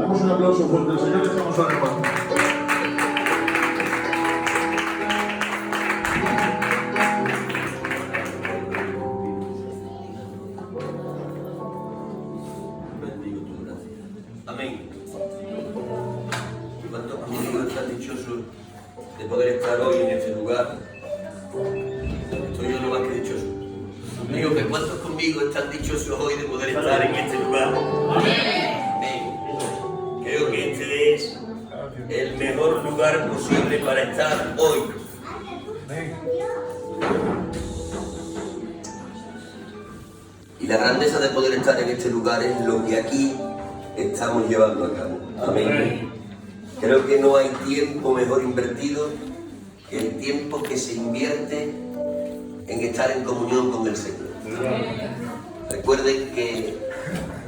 Damos un aplauso fuerte al Señor y estamos a la hermano. Bendigo tu gracia. Amén. ¿Cuántos conmigo están dichosos de poder estar hoy en este lugar? Estoy yo lo más que dichoso. Digo que ¿cuántos conmigo están dichosos hoy de poder estar en este lugar? Amén. Creo que este es el mejor lugar posible para estar hoy. Y la grandeza de poder estar en este lugar es lo que aquí estamos llevando a cabo. Amén. Creo que no hay tiempo mejor invertido que el tiempo que se invierte en estar en comunión con el Señor. Recuerden que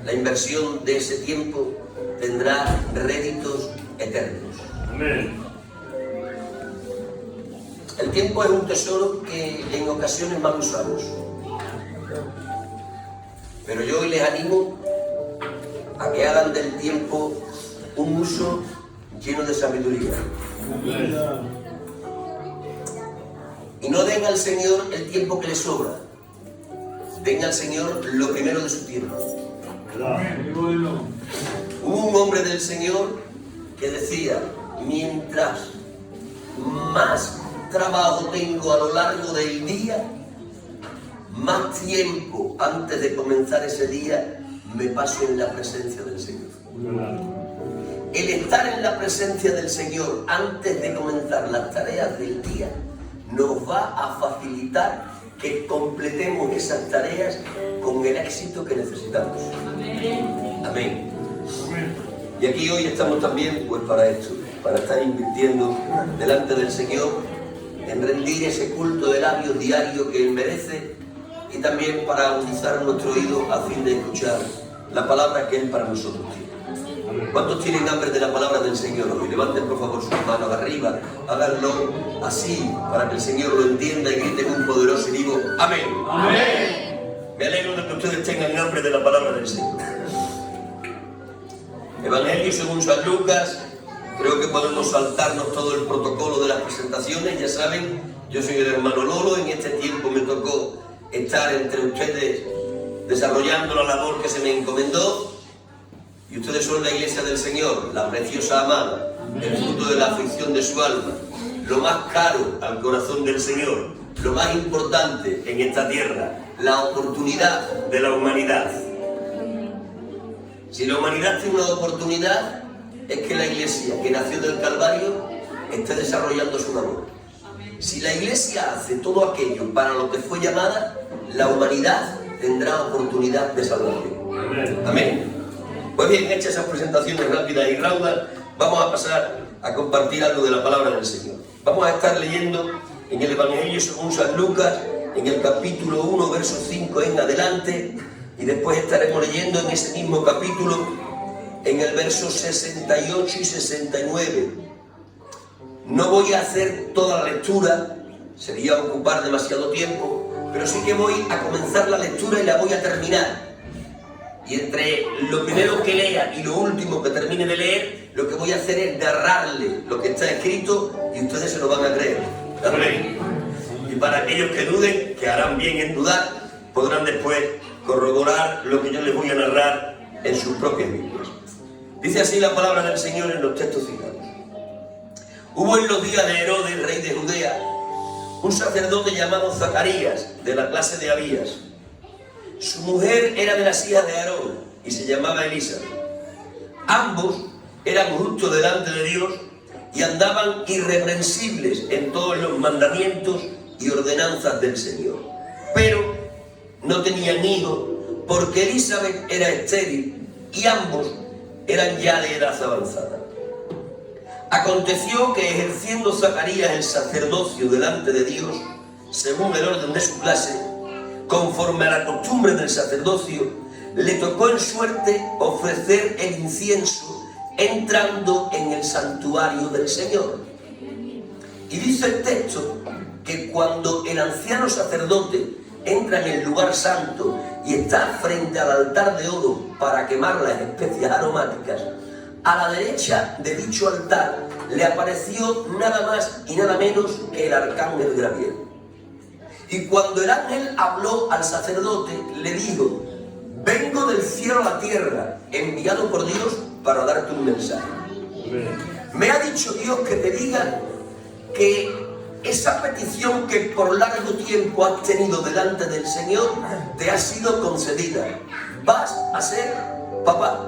la inversión de ese tiempo tendrá réditos eternos. El tiempo es un tesoro que en ocasiones mal usamos. Pero yo hoy les animo a que hagan del tiempo un uso lleno de sabiduría. Y no den al Señor el tiempo que le sobra. Den al Señor lo primero de su tiempo. Hubo un hombre del Señor que decía, mientras más trabajo tengo a lo largo del día, más tiempo antes de comenzar ese día me paso en la presencia del Señor. El estar en la presencia del Señor antes de comenzar las tareas del día nos va a facilitar que completemos esas tareas con el éxito que necesitamos. Amén. Amén. Y aquí hoy estamos también pues para esto, para estar invirtiendo delante del Señor en rendir ese culto de labios diario que Él merece y también para agudizar nuestro oído a fin de escuchar la palabra que Él para nosotros tiene. ¿Cuántos tienen hambre de la palabra del Señor hoy? Levanten por favor sus manos arriba, háganlo así para que el Señor lo entienda y griten un poderoso y digo amén. Amén. Me alegro de que ustedes tengan hambre de la palabra del Señor. Evangelio según San Lucas. Creo que podemos saltarnos todo el protocolo de las presentaciones. Ya saben, yo soy el hermano Lolo. En este tiempo me tocó estar entre ustedes desarrollando la labor que se me encomendó. Y ustedes son la iglesia del Señor, la preciosa amada, el fruto de la aflicción de su alma, lo más caro al corazón del Señor, lo más importante en esta tierra, la oportunidad de la humanidad. Si la humanidad tiene una oportunidad, es que la iglesia que nació del Calvario esté desarrollando su labor. Si la iglesia hace todo aquello para lo que fue llamada, la humanidad tendrá oportunidad de salvación. Amén. Pues bien, hechas esas presentaciones rápidas y raudas, vamos a pasar a compartir algo de la palabra del Señor. Vamos a estar leyendo en el Evangelio según San Lucas, en el capítulo 1, versos 5 en adelante, y después estaremos leyendo en ese mismo capítulo, en el verso 68 y 69. No voy a hacer toda la lectura, sería ocupar demasiado tiempo, pero sí que voy a comenzar la lectura y la voy a terminar. Y entre lo primero que lea y lo último que termine de leer, lo que voy a hacer es narrarle lo que está escrito y ustedes se lo van a creer. Amén. Y para aquellos que duden, que harán bien en dudar, podrán después corroborar lo que yo les voy a narrar en sus propias Biblias. Dice así la palabra del Señor en los textos citados. Hubo en los días de Herodes, rey de Judea, un sacerdote llamado Zacarías, de la clase de Abías. Su mujer era de las hijas de Aarón y se llamaba Elizabeth. Ambos eran justos delante de Dios y andaban irreprensibles en todos los mandamientos y ordenanzas del Señor. Pero no tenían hijos porque Elizabeth era estéril y ambos eran ya de edad avanzada. Aconteció que ejerciendo Zacarías el sacerdocio delante de Dios, según el orden de su clase, conforme a la costumbre del sacerdocio, le tocó en suerte ofrecer el incienso entrando en el santuario del Señor. Y dice el texto que cuando el anciano sacerdote entra en el lugar santo y está frente al altar de oro para quemar las especias aromáticas, a la derecha de dicho altar le apareció nada más y nada menos que el arcángel Gabriel. Y cuando el ángel habló al sacerdote, le dijo: vengo del cielo a la tierra, enviado por Dios para darte un mensaje. Me ha dicho Dios que te diga que esa petición que por largo tiempo has tenido delante del Señor te ha sido concedida. Vas a ser papá.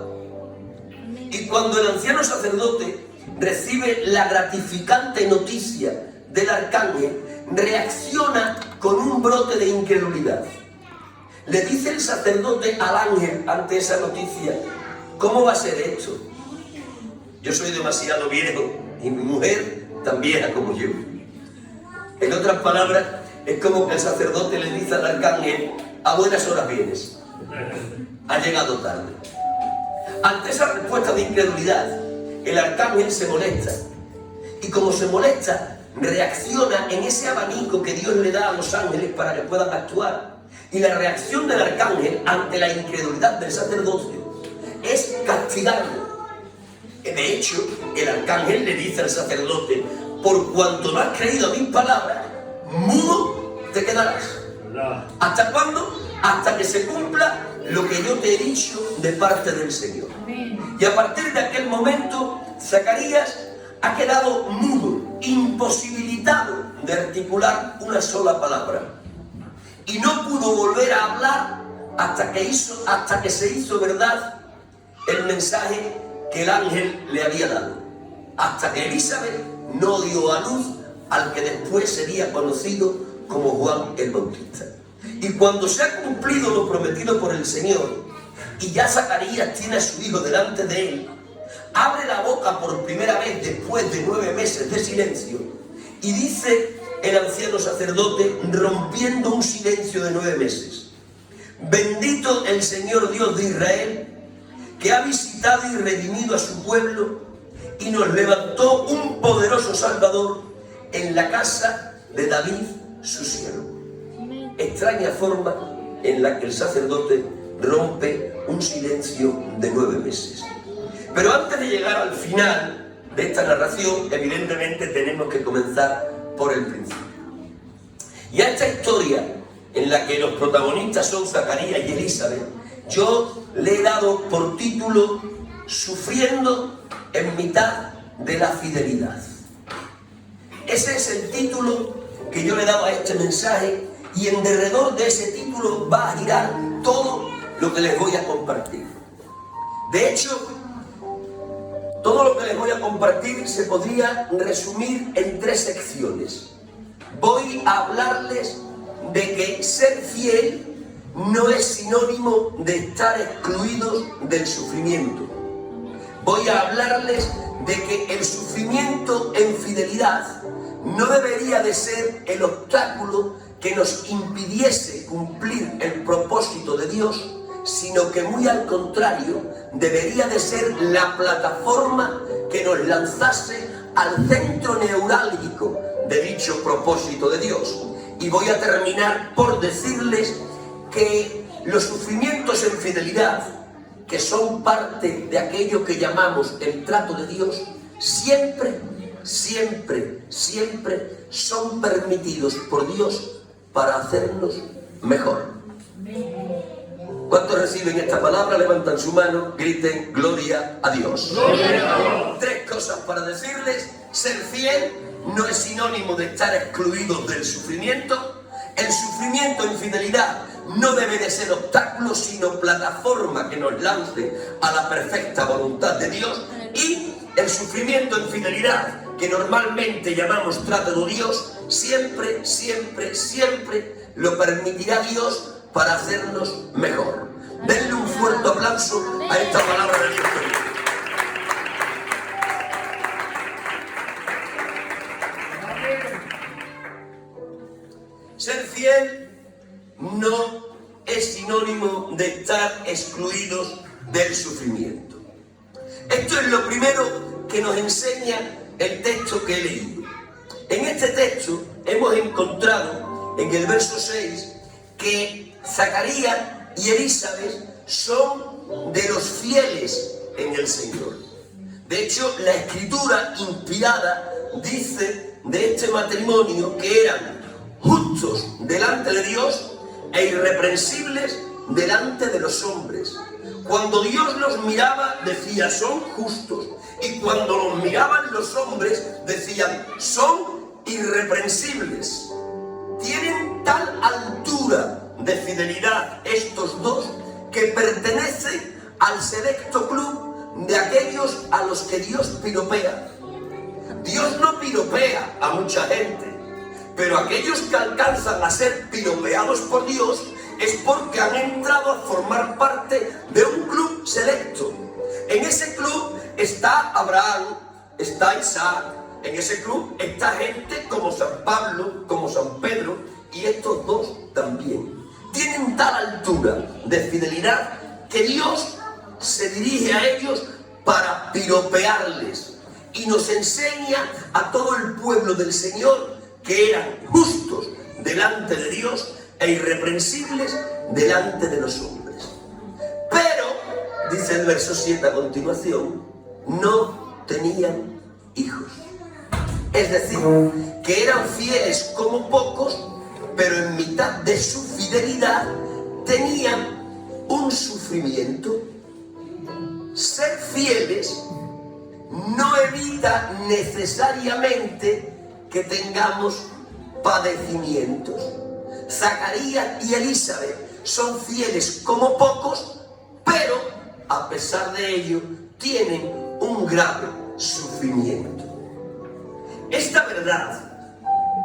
Y cuando el anciano sacerdote recibe la gratificante noticia del arcángel, reacciona con un brote de incredulidad. Le dice el sacerdote al ángel ante esa noticia: ¿cómo va a ser esto? Yo soy demasiado viejo y mi mujer tan vieja como yo. En otras palabras, es como que el sacerdote le dice al arcángel: a buenas horas vienes, ha llegado tarde. Ante esa respuesta de incredulidad, el arcángel se molesta. Y como se molesta, reacciona en ese abanico que Dios le da a los ángeles para que puedan actuar. Y la reacción del arcángel ante la incredulidad del sacerdote es castigarlo. De hecho, el arcángel le dice al sacerdote: por cuanto no has creído a mis palabras, mudo te quedarás. ¿Hasta cuándo? Hasta que se cumpla lo que yo te he dicho de parte del Señor. Y a partir de aquel momento, Zacarías ha quedado mudo, imposibilitado de articular una sola palabra. Y no pudo volver a hablar hasta que se hizo verdad el mensaje que el ángel le había dado. Hasta que Elizabeth no dio a luz al que después sería conocido como Juan el Bautista. Y cuando se ha cumplido lo prometido por el Señor, y ya Zacarías tiene a su hijo delante de él, abre la boca por primera vez después de 9 meses de silencio, y dice el anciano sacerdote, rompiendo un silencio de 9 meses: bendito el Señor Dios de Israel, que ha visitado y redimido a su pueblo, y nos levantó un poderoso Salvador en la casa de David, su siervo. Extraña forma en la que el sacerdote rompe un silencio de 9 meses. Pero antes de llegar al final de esta narración, evidentemente tenemos que comenzar por el principio. Y a esta historia, en la que los protagonistas son Zacarías y Elizabeth, yo le he dado por título: Sufriendo en mitad de la fidelidad. Ese es el título que yo le he dado a este mensaje, y en derredor de ese título va a girar todo lo que les voy a compartir. De hecho, todo lo que les voy a compartir se podría resumir en 3 secciones. Voy a hablarles de que ser fiel no es sinónimo de estar excluidos del sufrimiento. Voy a hablarles de que el sufrimiento en fidelidad no debería de ser el obstáculo que nos impidiese cumplir el propósito de Dios, sino que muy al contrario, debería de ser la plataforma que nos lanzase al centro neurálgico de dicho propósito de Dios. Y voy a terminar por decirles que los sufrimientos en fidelidad, que son parte de aquello que llamamos el trato de Dios, siempre son permitidos por Dios para hacernos mejor. ¿Cuántos reciben esta palabra? Levantan su mano, griten: gloria a Dios. ¡Gloria a Dios! 3 cosas para decirles: ser fiel no es sinónimo de estar excluidos del sufrimiento. El sufrimiento en fidelidad no debe de ser obstáculo, sino plataforma que nos lance a la perfecta voluntad de Dios. Y el sufrimiento en fidelidad, que normalmente llamamos trato de Dios, siempre lo permitirá Dios para hacernos mejor. Denle un fuerte aplauso a esta palabra de Dios. Ser fiel no es sinónimo de estar excluidos del sufrimiento. Esto es lo primero que nos enseña el texto que he leído. En este texto hemos encontrado en el verso 6 que Zacarías y Elizabeth son de los fieles en el Señor. De hecho, la escritura inspirada dice de este matrimonio que eran justos delante de Dios e irreprensibles delante de los hombres. Cuando Dios los miraba, decía, son justos. Y cuando los miraban los hombres, decían, son irreprensibles. Tienen tal altura de fidelidad estos dos que pertenecen al selecto club de aquellos a los que Dios piropea. Dios no piropea a mucha gente, pero aquellos que alcanzan a ser piropeados por Dios es porque han entrado a formar parte de un club selecto. En ese club está Abraham, está Isaac, en ese club está gente como San Pablo, como San Pedro, y estos dos también. Tienen tal altura de fidelidad que Dios se dirige a ellos para piropearles y nos enseña a todo el pueblo del Señor que eran justos delante de Dios e irreprensibles delante de los hombres. Pero, dice el verso 7 a continuación, no tenían hijos. Es decir, que eran fieles como pocos, pero en mitad de su fidelidad tenían un sufrimiento. Ser fieles no evita necesariamente que tengamos padecimientos. Zacarías y Elizabeth son fieles como pocos, pero a pesar de ello tienen un grave sufrimiento. Esta verdad,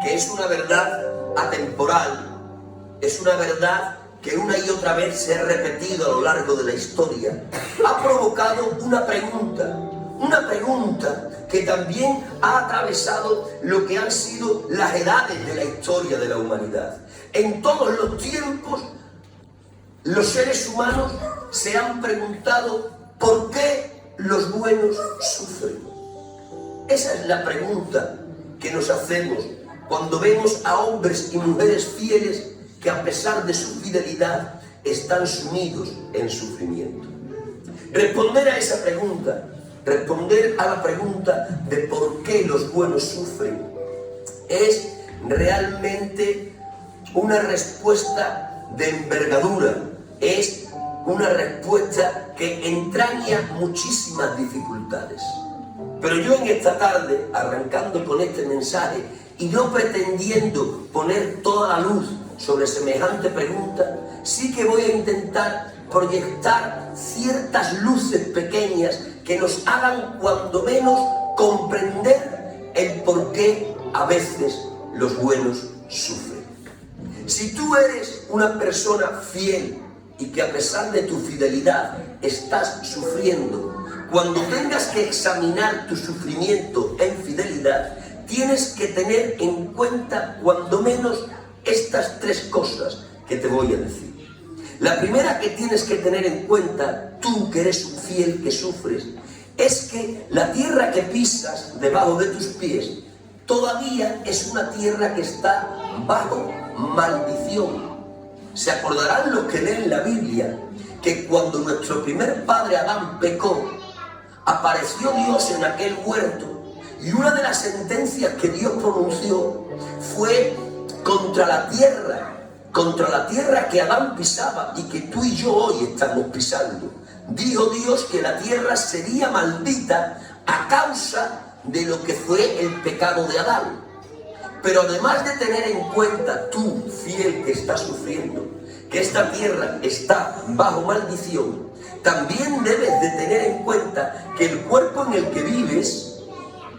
que es una verdad atemporal, es una verdad que una y otra vez se ha repetido a lo largo de la historia, ha provocado una pregunta que también ha atravesado lo que han sido las edades de la historia de la humanidad. En todos los tiempos, los seres humanos se han preguntado ¿por qué los buenos sufren? Esa es la pregunta que nos hacemos cuando vemos a hombres y mujeres fieles que a pesar de su fidelidad están sumidos en sufrimiento. Responder a esa pregunta, responder a la pregunta de por qué los buenos sufren, es realmente una respuesta de envergadura, es una respuesta que entraña muchísimas dificultades. Pero yo en esta tarde, arrancando con este mensaje y no pretendiendo poner toda la luz sobre semejante pregunta, sí que voy a intentar proyectar ciertas luces pequeñas que nos hagan cuando menos comprender el por qué a veces los buenos sufren. Si tú eres una persona fiel y que a pesar de tu fidelidad estás sufriendo, cuando tengas que examinar tu sufrimiento en fidelidad, tienes que tener en cuenta cuando menos estas tres cosas que te voy a decir. La primera que tienes que tener en cuenta, tú que eres un fiel que sufres, es que la tierra que pisas debajo de tus pies todavía es una tierra que está bajo maldición. Se acordarán los que leen la Biblia que cuando nuestro primer padre Adán pecó, apareció Dios en aquel huerto y una de las sentencias que Dios pronunció fue contra la tierra que Adán pisaba y que tú y yo hoy estamos pisando. Dijo Dios que la tierra sería maldita a causa de lo que fue el pecado de Adán. Pero además de tener en cuenta tú, fiel que estás sufriendo, que esta tierra está bajo maldición, también debes de tener en cuenta que el cuerpo en el que vives,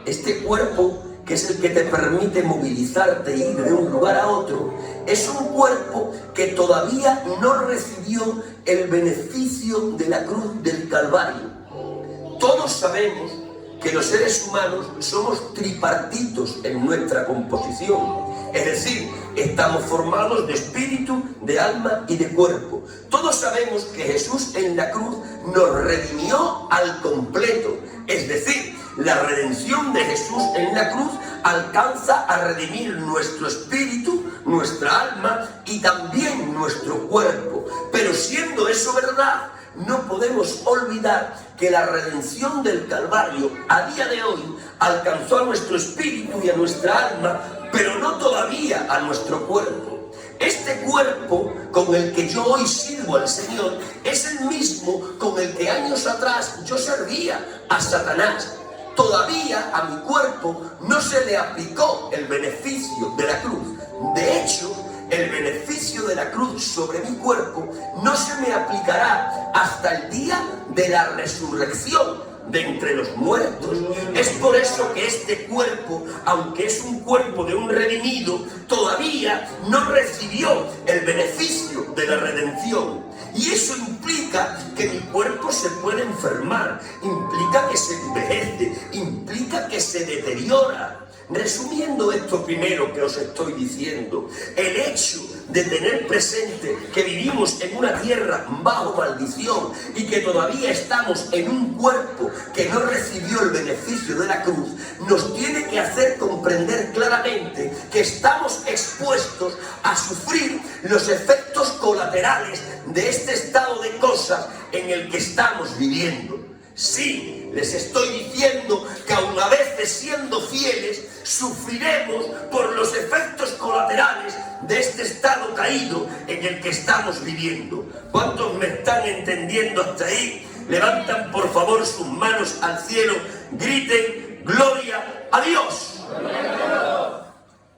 este cuerpo que es el que te permite movilizarte e ir de un lugar a otro, es un cuerpo que todavía no recibió el beneficio de la cruz del Calvario. Todos sabemos que los seres humanos somos tripartitos en nuestra composición, es decir, estamos formados de espíritu, de alma y de cuerpo. Todos sabemos que Jesús en la cruz nos redimió al completo, es decir, la redención de Jesús en la cruz alcanza a redimir nuestro espíritu, nuestra alma y también nuestro cuerpo. Pero siendo eso verdad, no podemos olvidar que la redención del Calvario a día de hoy alcanzó a nuestro espíritu y a nuestra alma, pero no todavía a nuestro cuerpo. Este cuerpo con el que yo hoy sirvo al Señor es el mismo con el que años atrás yo servía a Satanás. Todavía a mi cuerpo no se le aplicó el beneficio de la cruz. De hecho, el beneficio de la cruz sobre mi cuerpo no se me aplicará hasta el día de la resurrección de entre los muertos. Es por eso que este cuerpo, aunque es un cuerpo de un redimido, todavía no recibió el beneficio de la redención. Y eso implica que mi cuerpo se puede enfermar, implica que se envejece, implica que se deteriora. Resumiendo esto primero que os estoy diciendo, el hecho de tener presente que vivimos en una tierra bajo maldición y que todavía estamos en un cuerpo que no recibió el beneficio de la cruz, nos tiene que hacer comprender claramente que estamos expuestos a sufrir los efectos colaterales de este estado de cosas en el que estamos viviendo. Sí, les estoy diciendo que aun a veces siendo fieles, sufriremos por los efectos colaterales de este estado caído en el que estamos viviendo. ¿Cuántos me están entendiendo hasta ahí? Levantan por favor sus manos al cielo, griten gloria a Dios.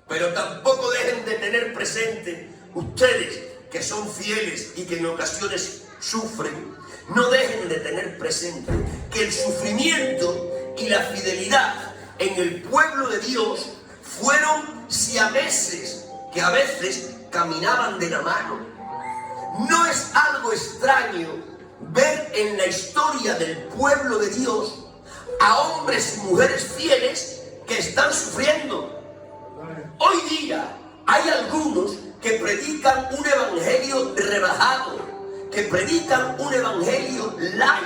Pero tampoco dejen de tener presente ustedes que son fieles y que en ocasiones sufren. No dejen de tener presente que el sufrimiento y la fidelidad en el pueblo de Dios fueron siameses que a veces caminaban de la mano. No es algo extraño ver en la historia del pueblo de Dios a hombres y mujeres fieles que están sufriendo. Hoy día hay algunos que predican un evangelio rebajado, que predican un evangelio light.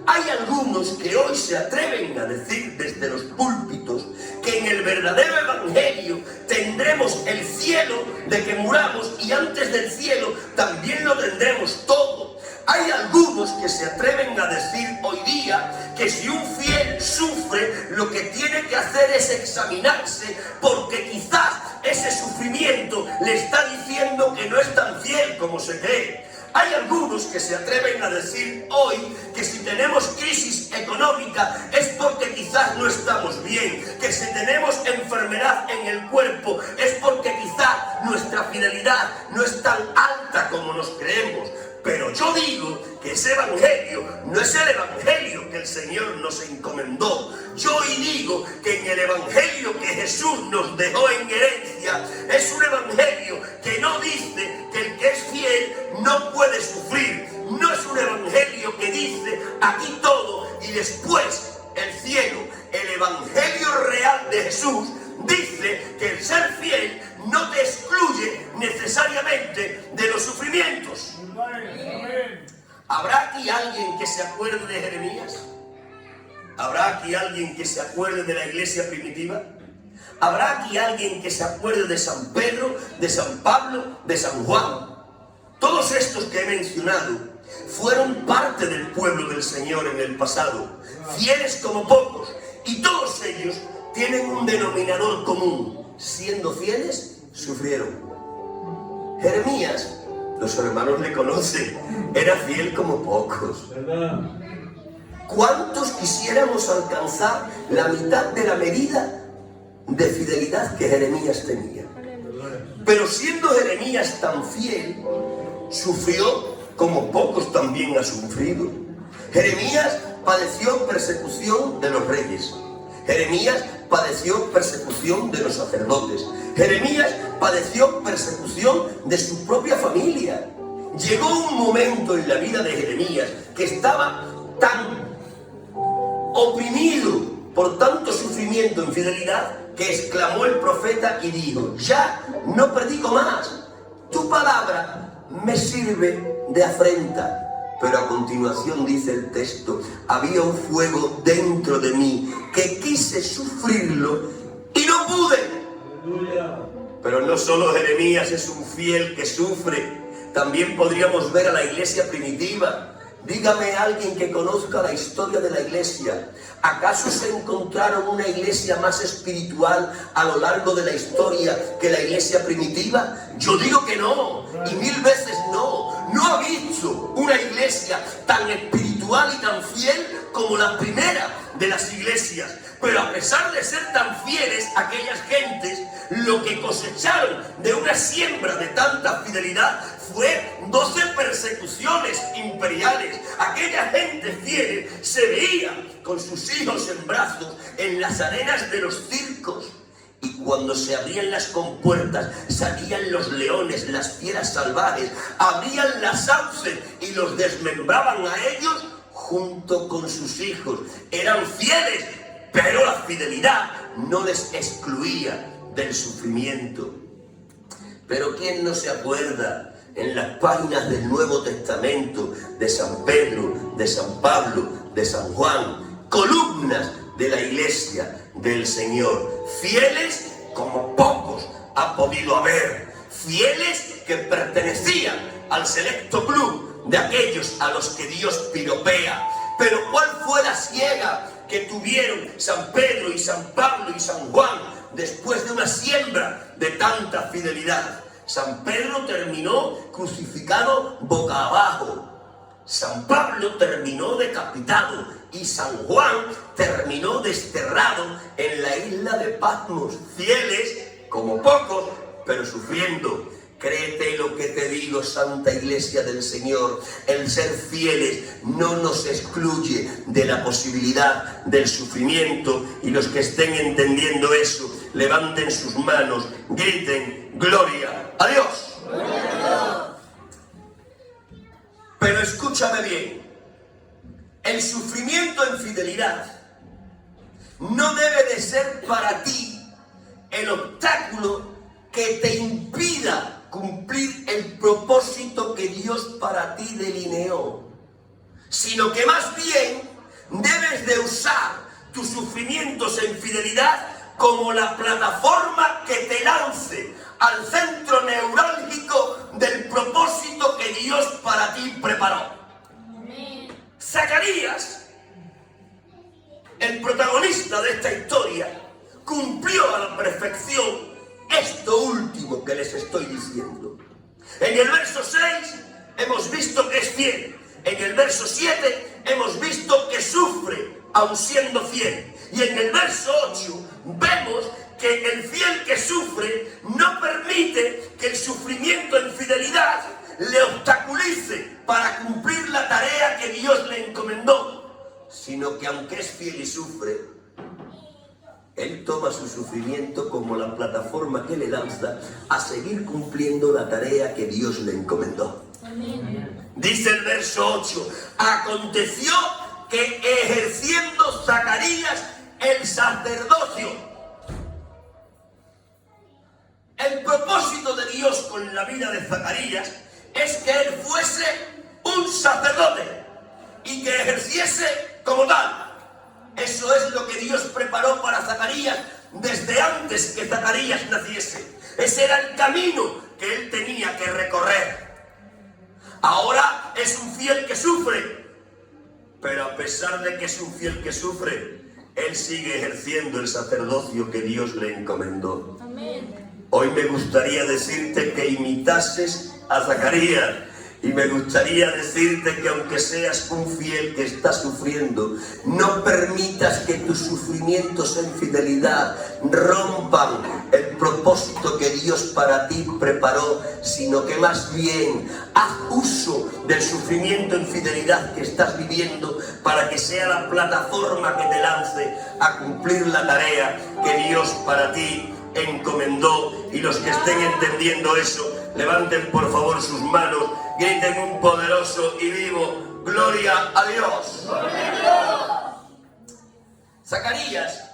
Hay algunos que hoy se atreven a decir desde los púlpitos que en el verdadero evangelio tendremos el cielo de que muramos y antes del cielo también lo tendremos todo. Hay algunos que se atreven a decir hoy día que si un fiel sufre, lo que tiene que hacer es examinarse, porque quizás ese sufrimiento le está diciendo que no es tan fiel como se cree. Hay algunos que se atreven a decir hoy que si tenemos crisis económica es porque quizás no estamos bien, que si tenemos enfermedad en el cuerpo es porque quizás nuestra fidelidad no es tan alta como nos creemos. Pero yo digo que ese evangelio no es el evangelio que el Señor nos encomendó. Yo hoy digo que en el evangelio que Jesús nos dejó en herencia es un evangelio que no dice que el que es fiel no puede sufrir. No es un evangelio que dice aquí todo y después el cielo. El evangelio real de Jesús dice que el ser fiel no te excluye necesariamente de los sufrimientos. ¿Habrá aquí alguien que se acuerde de Jeremías? ¿Habrá aquí alguien que se acuerde de la iglesia primitiva? ¿Habrá aquí alguien que se acuerde de San Pedro, de San Pablo, de San Juan? Todos estos que he mencionado fueron parte del pueblo del Señor en el pasado, fieles como pocos, y todos ellos tienen un denominador común: siendo fieles, sufrieron. Jeremías, los hermanos le conocen, era fiel como pocos. ¿Cuántos quisiéramos alcanzar la mitad de la medida de fidelidad que Jeremías tenía? Pero siendo Jeremías tan fiel, sufrió como pocos también ha sufrido. Jeremías padeció persecución de los reyes. Jeremías padeció persecución de los sacerdotes. Jeremías padeció persecución de su propia familia. Llegó un momento en la vida de Jeremías que estaba tan oprimido por tanto sufrimiento en fidelidad que exclamó el profeta y dijo: ya no predico más, tu palabra me sirve de afrenta. Pero a continuación dice el texto: había un fuego dentro de mí que quise sufrirlo y no pude. Pero no solo Jeremías es un fiel que sufre, también podríamos ver a la iglesia primitiva. Dígame alguien que conozca la historia de la iglesia. ¿Acaso se encontraron una iglesia más espiritual a lo largo de la historia que la iglesia primitiva? Yo digo que no, y 1000 veces no. No ha visto una iglesia tan espiritual y tan fiel como la primera de las iglesias. Pero a pesar de ser tan fieles aquellas gentes, lo que cosecharon de una siembra de tanta fidelidad fue 12 persecuciones imperiales. Aquella gente fiel se veía con sus hijos en brazos en las arenas de los circos. Y cuando se abrían las compuertas, salían los leones, las fieras salvajes, abrían las sauces y los desmembraban a ellos junto con sus hijos. Eran fieles, pero la fidelidad no les excluía del sufrimiento. Pero ¿quién no se acuerda en las páginas del Nuevo Testamento de San Pedro, de San Pablo, de San Juan, columnas de la iglesia del Señor, fieles como pocos ha podido haber, fieles que pertenecían al selecto club de aquellos a los que Dios piropea? Pero ¿cuál fue la ciega que tuvieron San Pedro y San Pablo y San Juan después de una siembra de tanta fidelidad? San Pedro terminó crucificado boca abajo, San Pablo terminó decapitado y San Juan terminó desterrado en la isla de Patmos. Fieles como pocos, pero sufriendo. Créete lo que te digo, Santa Iglesia del Señor, el ser fieles no nos excluye de la posibilidad del sufrimiento, y los que estén entendiendo eso, levanten sus manos, griten, gloria a Dios. Pero escúchame bien, el sufrimiento en fidelidad no debe de ser para ti el obstáculo que te impida cumplir el propósito que Dios para ti delineó, sino que más bien debes de usar tus sufrimientos en fidelidad como la plataforma que te lance al centro neurálgico del propósito que Dios para ti preparó. Zacarías, el protagonista de esta historia, cumplió a la perfección esto último que les estoy diciendo. En el verso 6 hemos visto que es fiel. En el verso 7 hemos visto que sufre aun siendo fiel. Y en el verso 8 vemos que el fiel que sufre no permite que el sufrimiento en fidelidad le obstaculice para cumplir la tarea que Dios le encomendó, sino que aunque es fiel y sufre, él toma su sufrimiento como la plataforma que le lanza a seguir cumpliendo la tarea que Dios le encomendó. Amén. Dice el verso 8, aconteció que ejerciendo Zacarías el sacerdocio. El propósito de Dios con la vida de Zacarías es que él fuese un sacerdote y que ejerciese como tal. Eso es lo que Dios preparó para Zacarías desde antes que Zacarías naciese. Ese era el camino que él tenía que recorrer. Ahora es un fiel que sufre, pero a pesar de que es un fiel que sufre, él sigue ejerciendo el sacerdocio que Dios le encomendó. Amén. Hoy me gustaría decirte que imitases a Zacarías. Y me gustaría decirte que aunque seas un fiel que está sufriendo, no permitas que tus sufrimientos en fidelidad rompan el propósito que Dios para ti preparó, sino que más bien haz uso del sufrimiento en fidelidad que estás viviendo para que sea la plataforma que te lance a cumplir la tarea que Dios para ti encomendó. Y los que estén entendiendo eso, levanten por favor sus manos, griten un poderoso y vivo gloria a Dios. Zacarías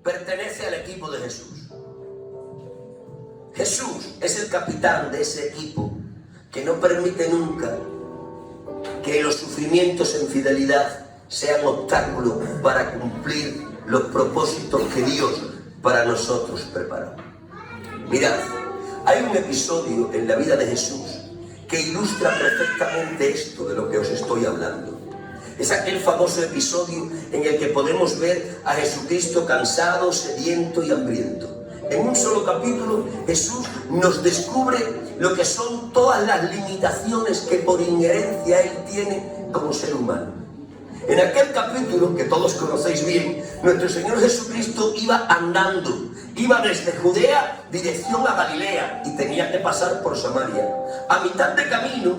pertenece al equipo de Jesús. Jesús es el capitán de ese equipo que no permite nunca que los sufrimientos en fidelidad sean obstáculos para cumplir los propósitos que Dios para nosotros preparó. Mirad, hay un episodio en la vida de Jesús que ilustra perfectamente esto de lo que os estoy hablando. Es aquel famoso episodio en el que podemos ver a Jesucristo cansado, sediento y hambriento. En un solo capítulo, Jesús nos descubre lo que son todas las limitaciones que por inherencia Él tiene como ser humano. En aquel capítulo, que todos conocéis bien, nuestro Señor Jesucristo iba andando, iba desde Judea dirección a Galilea y tenía que pasar por Samaria. A mitad de camino,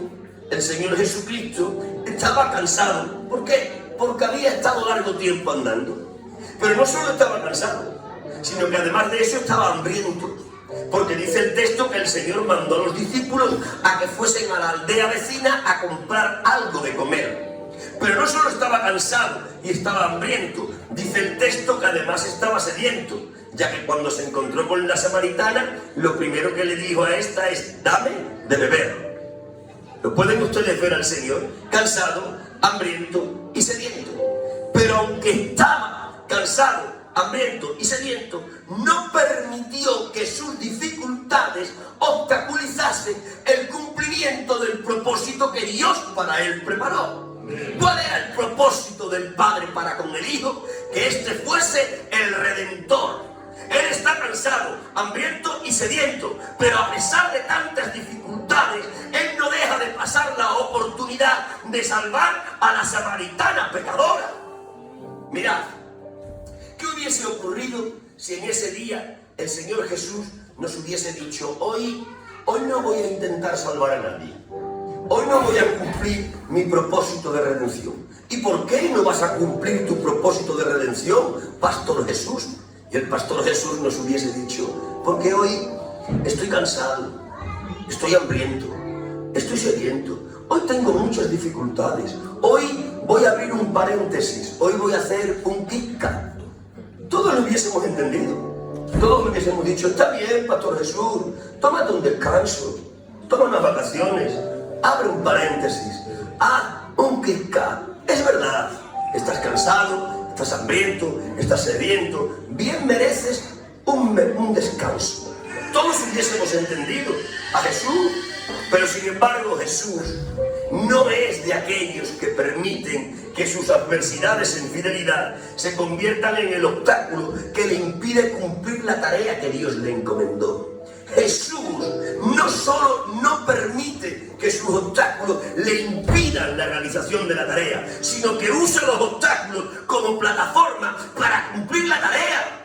el Señor Jesucristo estaba cansado. ¿Por qué? Porque había estado largo tiempo andando. Pero no solo estaba cansado, sino que además de eso estaba hambriento. Porque dice el texto que el Señor mandó a los discípulos a que fuesen a la aldea vecina a comprar algo de comer. Pero no solo estaba cansado y estaba hambriento, dice el texto que además estaba sediento, ya que cuando se encontró con la samaritana, lo primero que le dijo a esta es: dame de beber. ¿Lo pueden ustedes ver al Señor? Cansado, hambriento y sediento. Pero aunque estaba cansado, hambriento y sediento, no permitió que sus dificultades obstaculizasen el cumplimiento del propósito que Dios para él preparó. ¿Cuál era el propósito del Padre para con el Hijo? Que éste fuese el Redentor. Él está cansado, hambriento y sediento, pero a pesar de tantas dificultades, Él no deja de pasar la oportunidad de salvar a la samaritana pecadora. Mirad, ¿qué hubiese ocurrido si en ese día el Señor Jesús nos hubiese dicho: hoy no voy a intentar salvar a nadie? Hoy no voy a cumplir mi propósito de redención. ¿Y por qué no vas a cumplir tu propósito de redención, Pastor Jesús? Y el Pastor Jesús nos hubiese dicho: porque hoy estoy cansado, estoy hambriento, estoy sediento, hoy tengo muchas dificultades, hoy voy a abrir un paréntesis, hoy voy a hacer un Kit-Kat. Todos lo hubiésemos entendido, todos lo hubiésemos dicho: está bien, Pastor Jesús, tómate un descanso, toma unas vacaciones, abre un paréntesis, haz un Kit-Kat. Es verdad, estás cansado, estás hambriento, estás sediento, bien mereces un descanso. Todos hubiésemos entendido a Jesús, pero sin embargo Jesús no es de aquellos que permiten que sus adversidades en fidelidad se conviertan en el obstáculo que le impide cumplir la tarea que Dios le encomendó. Jesús no solo no permite que sus obstáculos le impidan la realización de la tarea, sino que usa los obstáculos como plataforma para cumplir la tarea.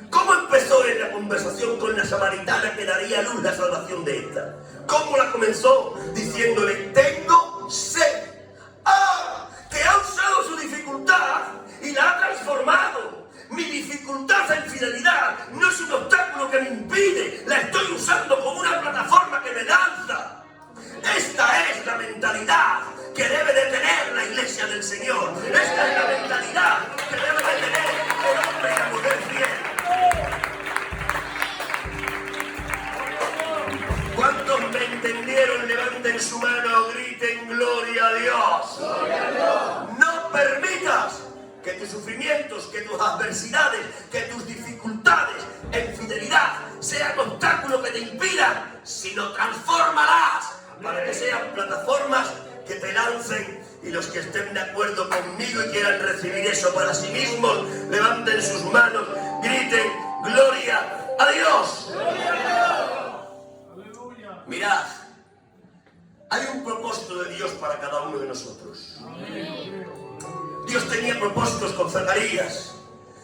¿Cómo empezó en la conversación con la samaritana que daría a luz la salvación de esta? ¿Cómo la comenzó? Diciéndole: tengo sed. ¡Ah! Que ha usado su dificultad y la ha transformado. Mi dificultad en fidelidad no es un obstáculo que me impide, la estoy usando como una plataforma que me lanza. Esta es la mentalidad que debe de tener la iglesia del Señor. Esta es la mentalidad que debe de tener el hombre y la mujer fiel. ¿Cuántos me entendieron? Levanten su mano o griten: gloria a Dios. ¡Gloria a Dios! No permitas que tus sufrimientos, que tus adversidades, que tus dificultades en fidelidad sean obstáculos que te impidan, sino transfórmalas para que sean plataformas que te lancen. Y los que estén de acuerdo conmigo y quieran recibir eso para sí mismos, levanten sus manos, griten: gloria a Dios. ¡Gloria a Dios! Mirad, hay un propósito de Dios para cada uno de nosotros. Dios tenía propósitos con Zacarías,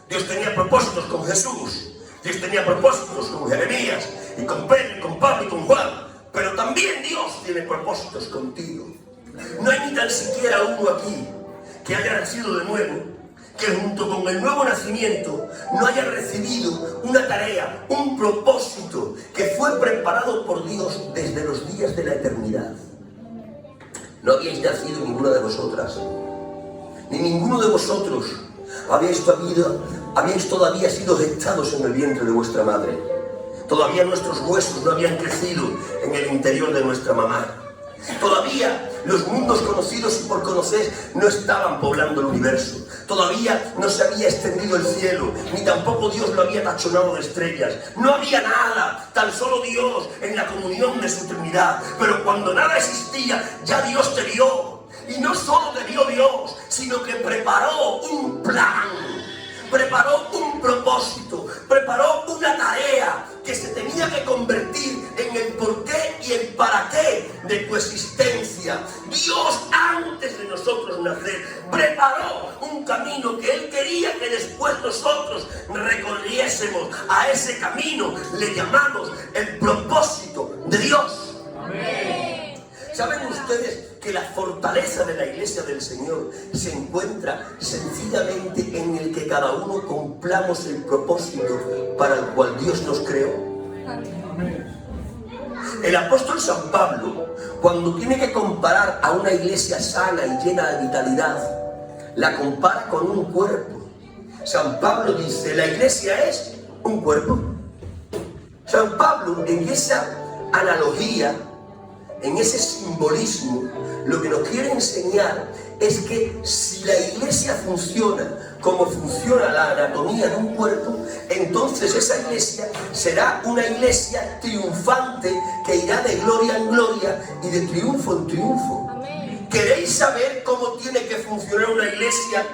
Dios tenía propósitos con Jesús, Dios tenía propósitos con Jeremías, y con Pedro, y con Pablo, y con Juan, pero también Dios tiene propósitos contigo. No hay ni tan siquiera uno aquí que haya nacido de nuevo, que junto con el nuevo nacimiento no haya recibido una tarea, un propósito que fue preparado por Dios desde los días de la eternidad. No habíais nacido ninguna de vosotras, ni ninguno de vosotros habíais todavía sido gestados en el vientre de vuestra madre. Todavía nuestros huesos no habían crecido en el interior de nuestra mamá. Todavía Los mundos conocidos y por conocer no estaban poblando el universo. Todavía no se había extendido el cielo, ni tampoco Dios lo había tachonado de estrellas. No había nada, tan solo Dios en la comunión de su Trinidad. Pero cuando nada existía, ya Dios te vio. Y no solo te vio Dios, sino que preparó un plan, preparó un propósito, preparó una tarea que se tenía que convertir en el porqué y el para qué de tu existencia. Dios, antes de nosotros nacer, preparó un camino que Él quería que después nosotros recorriésemos. A ese camino le llamamos el propósito de Dios. Amén. ¿Saben ustedes que la fortaleza de la iglesia del Señor se encuentra sencillamente en el que cada uno cumplamos el propósito para el cual Dios nos creó? El apóstol San Pablo, cuando tiene que comparar a una iglesia sana y llena de vitalidad, la compara con un cuerpo. San Pablo dice, la iglesia es un cuerpo. San Pablo, en esa analogía, en ese simbolismo, lo que nos quiere enseñar es que si la iglesia funciona como funciona la anatomía de un cuerpo, entonces esa iglesia será una iglesia triunfante que irá de gloria en gloria y de triunfo en triunfo. Amén. ¿Queréis saber cómo tiene que funcionar una iglesia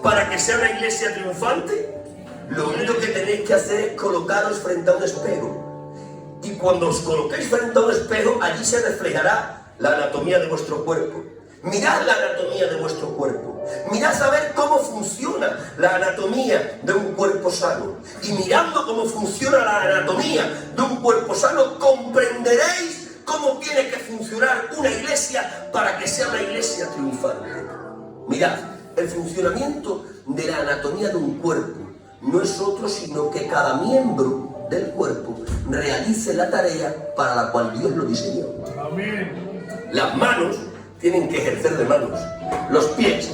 para que sea una iglesia triunfante? Lo único que tenéis que hacer es colocaros frente a un espejo. Y cuando os coloquéis frente a un espejo, allí se reflejará la anatomía de vuestro cuerpo. Mirad la anatomía de vuestro cuerpo. Mirad a ver cómo funciona la anatomía de un cuerpo sano. Y mirando cómo funciona la anatomía de un cuerpo sano, comprenderéis cómo tiene que funcionar una iglesia para que sea una iglesia triunfante. Mirad, el funcionamiento de la anatomía de un cuerpo no es otro sino que cada miembro del cuerpo realice la tarea para la cual Dios lo diseñó. Amén. Las manos tienen que ejercer de manos, los pies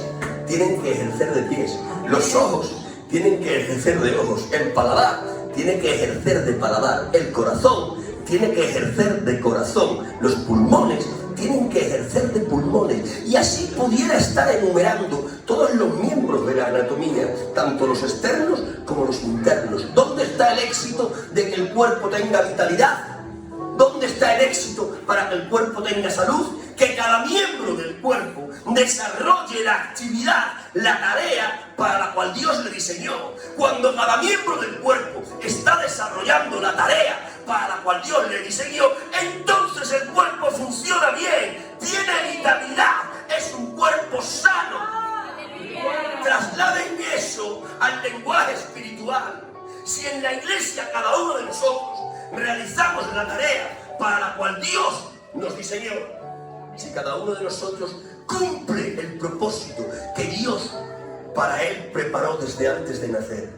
tienen que ejercer de pies, los ojos tienen que ejercer de ojos, el paladar tiene que ejercer de paladar, el corazón tiene que ejercer de corazón, los pulmones tienen que ejercer de pulmones, y así pudiera estar enumerando todos los miembros de la anatomía, tanto los externos como los internos. ¿Dónde está el éxito de que el cuerpo tenga vitalidad? ¿Dónde está el éxito para que el cuerpo tenga salud? Que cada miembro del cuerpo desarrolle la actividad, la tarea para la cual Dios le diseñó. Cuando cada miembro del cuerpo está desarrollando la tarea para la cual Dios le diseñó, entonces el cuerpo funciona bien, tiene vitalidad, es un cuerpo sano. Trasladen eso al lenguaje espiritual. Si en la iglesia cada uno de nosotros realizamos la tarea para la cual Dios nos diseñó, si cada uno de nosotros cumple el propósito que Dios para Él preparó desde antes de nacer,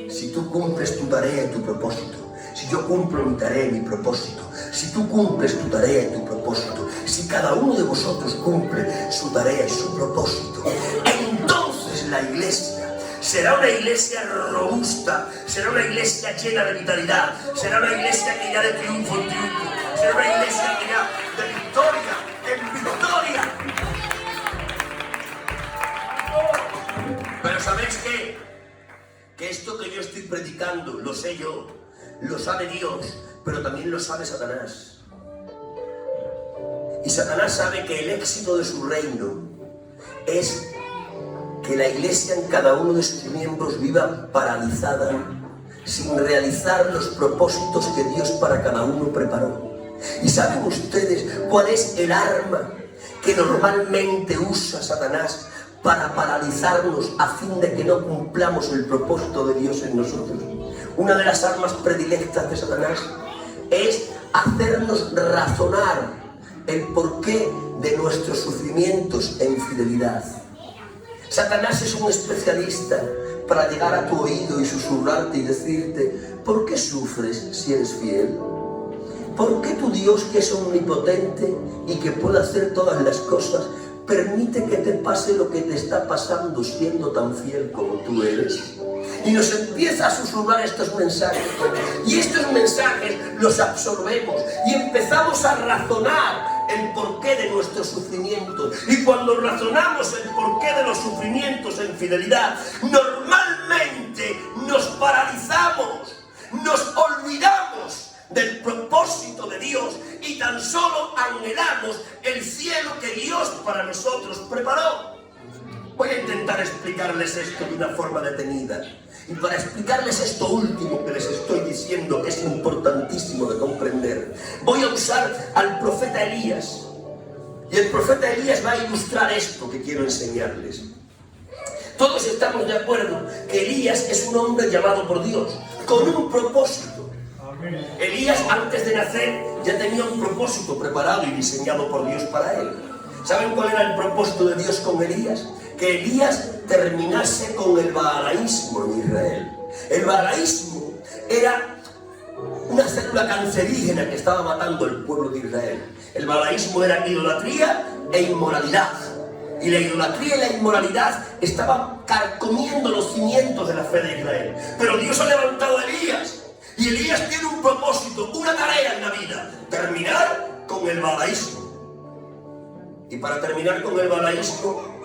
si tú cumples tu tarea y tu propósito, si yo cumplo mi tarea y mi propósito, si tú cumples tu tarea y tu propósito, si cada uno de vosotros cumple su tarea y su propósito, entonces la iglesia será una iglesia robusta, será una iglesia llena de vitalidad, será una iglesia que irá de triunfo en triunfo, será una iglesia que irá de victoria en victoria. Pero ¿sabéis qué? Que esto que yo estoy predicando lo sé yo, lo sabe Dios, pero también lo sabe Satanás. Y Satanás sabe que el éxito de su reino es que la iglesia en cada uno de sus miembros viva paralizada, sin realizar los propósitos que Dios para cada uno preparó. ¿Y saben ustedes cuál es el arma que normalmente usa Satanás para paralizarnos a fin de que no cumplamos el propósito de Dios en nosotros? Una de las armas predilectas de Satanás es hacernos razonar el porqué de nuestros sufrimientos e infidelidad. Satanás es un especialista para llegar a tu oído y susurrarte y decirte: ¿por qué sufres si eres fiel? ¿Por qué tu Dios, que es omnipotente y que puede hacer todas las cosas, permite que te pase lo que te está pasando siendo tan fiel como tú eres? Y nos empieza a susurrar estos mensajes, y estos mensajes los absorbemos y empezamos a razonar el porqué de nuestro sufrimiento. Y cuando razonamos el porqué de los sufrimientos en fidelidad, normalmente nos paralizamos, nos olvidamos del propósito de Dios y tan solo anhelamos el cielo que Dios para nosotros preparó. Voy a intentar explicarles esto de una forma detenida. Y para explicarles esto último que les estoy diciendo, que es importantísimo de comprender, voy a usar al profeta Elías. Y el profeta Elías va a ilustrar esto que quiero enseñarles. Todos estamos de acuerdo que Elías es un hombre llamado por Dios, con un propósito. Elías, antes de nacer, ya tenía un propósito preparado y diseñado por Dios para él. ¿Saben cuál era el propósito de Dios con Elías? Que Elías terminase con el baalaísmo en Israel. El baalaísmo era una célula cancerígena que estaba matando al pueblo de Israel. El baalaísmo era idolatría e inmoralidad. Y la idolatría y la inmoralidad estaban carcomiendo los cimientos de la fe de Israel. Pero Dios ha levantado a Elías. Y Elías tiene un propósito, una tarea en la vida: terminar con el baalaísmo. Y para terminar con el baalaísmo,